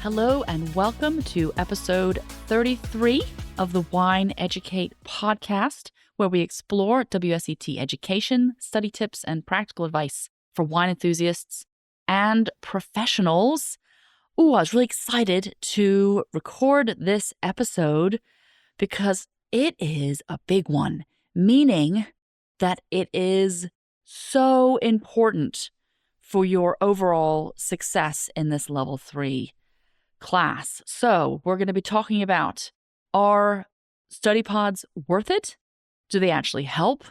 Hello and welcome to episode 33 of the Wine Educate podcast, where we explore WSET education, study tips, and practical advice for wine enthusiasts and professionals. I was really excited to record this episode because it is a big one, meaning that it is so important for your overall success in this level 3 class. So we're going to be talking about, are study pods worth it? Do they actually help?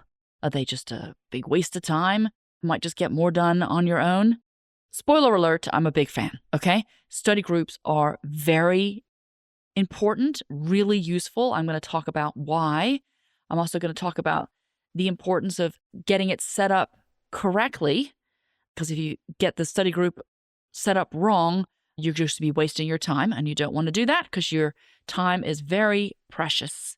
Are they just a big waste of time? You might just get more done on your own. Spoiler alert, I'm a big fan, okay? Study groups are very important, really useful. I'm going to talk about why. I'm also going to talk about the importance of getting it set up correctly, because if you get the study group set up wrong, you're just to be wasting your time, and you don't want to do that because your time is very precious.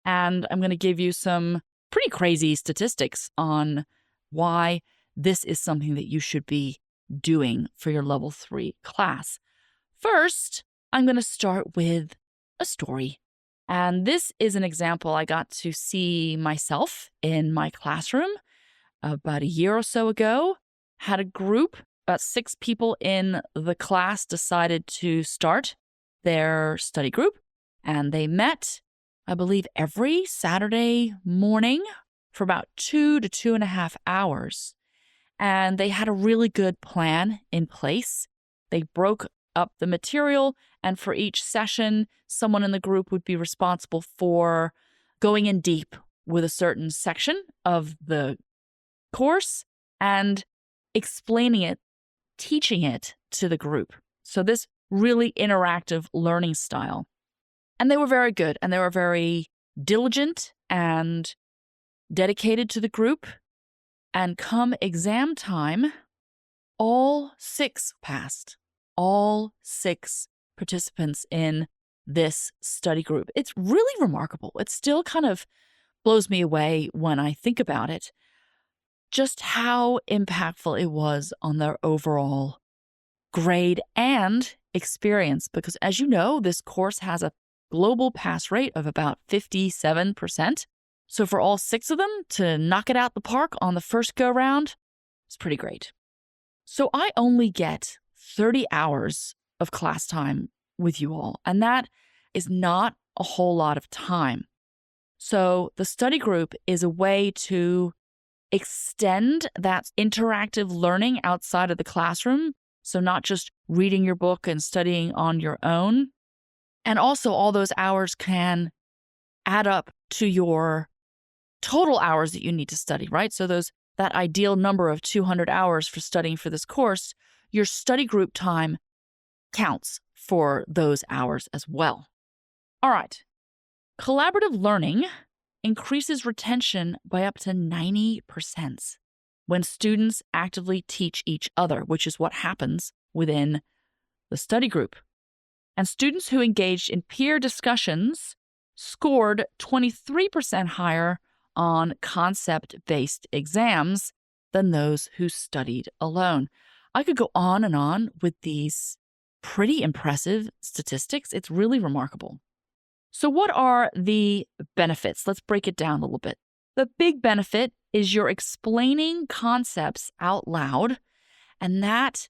And I'm going to give you some pretty crazy statistics on why this is something that you should be doing for your level 3 class. First, I'm going to start with a story. And this is an example I got to see myself in my classroom about a year or so ago. Had a group, about 6 people in the class decided to start their study group, and they met, I believe, every Saturday morning for about 2 to 2.5 hours. And they had a really good plan in place. They broke up the material, and for each session, someone in the group would be responsible for going in deep with a certain section of the course and explaining it, teaching it to the group. So this really interactive learning style. And they were very good, and they were very diligent and dedicated to the group. And come exam time, all 6 passed. All 6 participants in this study group. It's really remarkable. It still kind of blows me away when I think about it, just how impactful it was on their overall grade and experience. Because as you know, this course has a global pass rate of about 57%. So for all 6 of them to knock it out the park on the first go round, it's pretty great. So I only get 30 hours of class time with you all, and that is not a whole lot of time. So the study group is a way to extend that interactive learning outside of the classroom. So not just reading your book and studying on your own. And also all those hours can add up to your total hours that you need to study, right? So that ideal number of 200 hours for studying for this course, your study group time counts for those hours as well. All right. Collaborative learning increases retention by up to 90% when students actively teach each other, which is what happens within the study group. And students who engaged in peer discussions scored 23% higher on concept-based exams than those who studied alone. I could go on and on with these pretty impressive statistics. It's really remarkable. So what are the benefits? Let's break it down a little bit. The big benefit is you're explaining concepts out loud, and that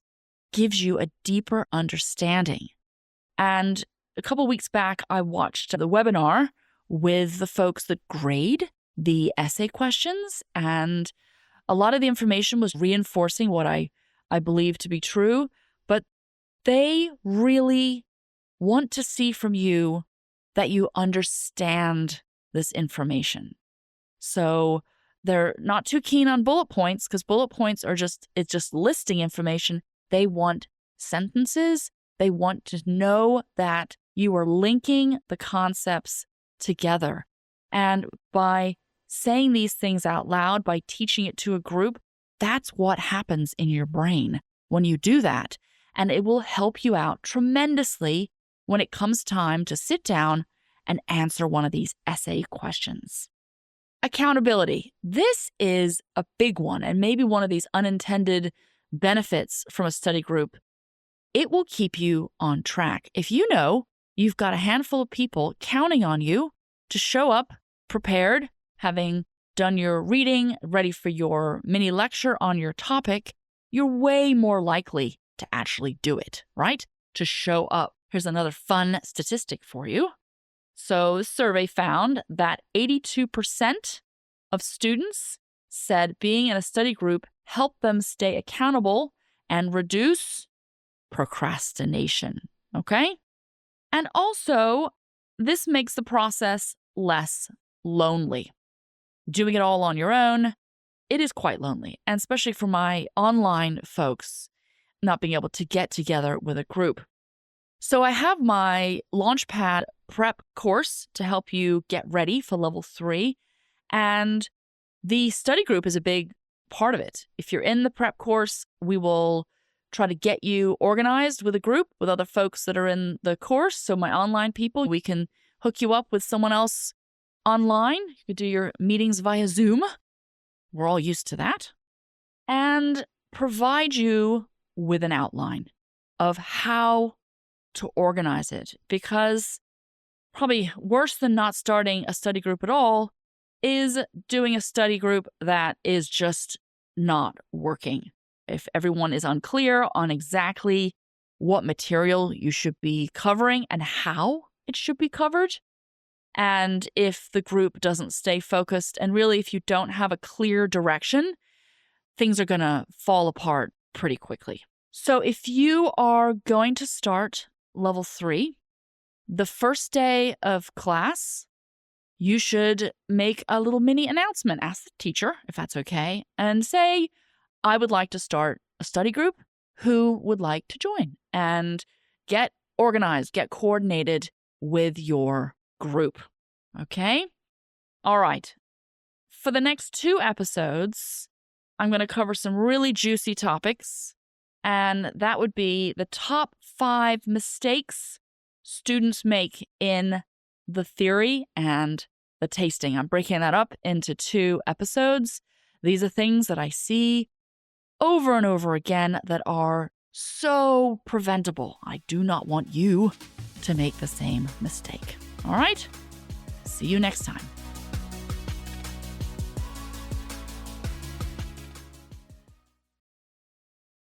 gives you a deeper understanding. And a couple weeks back, I watched the webinar with the folks that grade the essay questions, and a lot of the information was reinforcing what I believe to be true, but they really want to see from you that you understand this information. So they're not too keen on bullet points, because bullet points are just listing information. They want sentences. They want to know that you are linking the concepts together. And by saying these things out loud, by teaching it to a group, that's what happens in your brain when you do that. And it will help you out tremendously when it comes time to sit down and answer one of these essay questions. Accountability. This is a big one, and maybe one of these unintended benefits from a study group. it will keep you on track. If you know you've got a handful of people counting on you to show up prepared, having done your reading, ready for your mini lecture on your topic, you're way more likely to actually do it, right? To show up. Here's another fun statistic for you. So the survey found that 82% of students said being in a study group helped them stay accountable and reduce procrastination, okay? And also, this makes the process less lonely. Doing it all on your own, it is quite lonely, and especially for my online folks, not being able to get together with a group. So I have my Launchpad prep course to help you get ready for level 3, and the study group is a big part of it. If you're in the prep course, we will try to get you organized with a group with other folks that are in the course. So my online people, we can hook you up with someone else online. You could do your meetings via Zoom. We're all used to that. And provide you with an outline of how to organize it. Because probably worse than not starting a study group at all is doing a study group that is just not working. If everyone is unclear on exactly what material you should be covering and how it should be covered, and if the group doesn't stay focused, and really if you don't have a clear direction, things are going to fall apart pretty quickly. So if you are going to start level 3, the first day of class, you should make a little mini announcement. Ask the teacher if that's okay, and say, I would like to start a study group. Who would like to join? And get organized, get coordinated with your group. Okay? All right. For the next 2 episodes, I'm going to cover some really juicy topics, and that would be the top 5 mistakes students make in the theory and the tasting. I'm breaking that up into 2 episodes. These are things that I see over and over again that are so preventable. I do not want you to make the same mistake. All right? See you next time.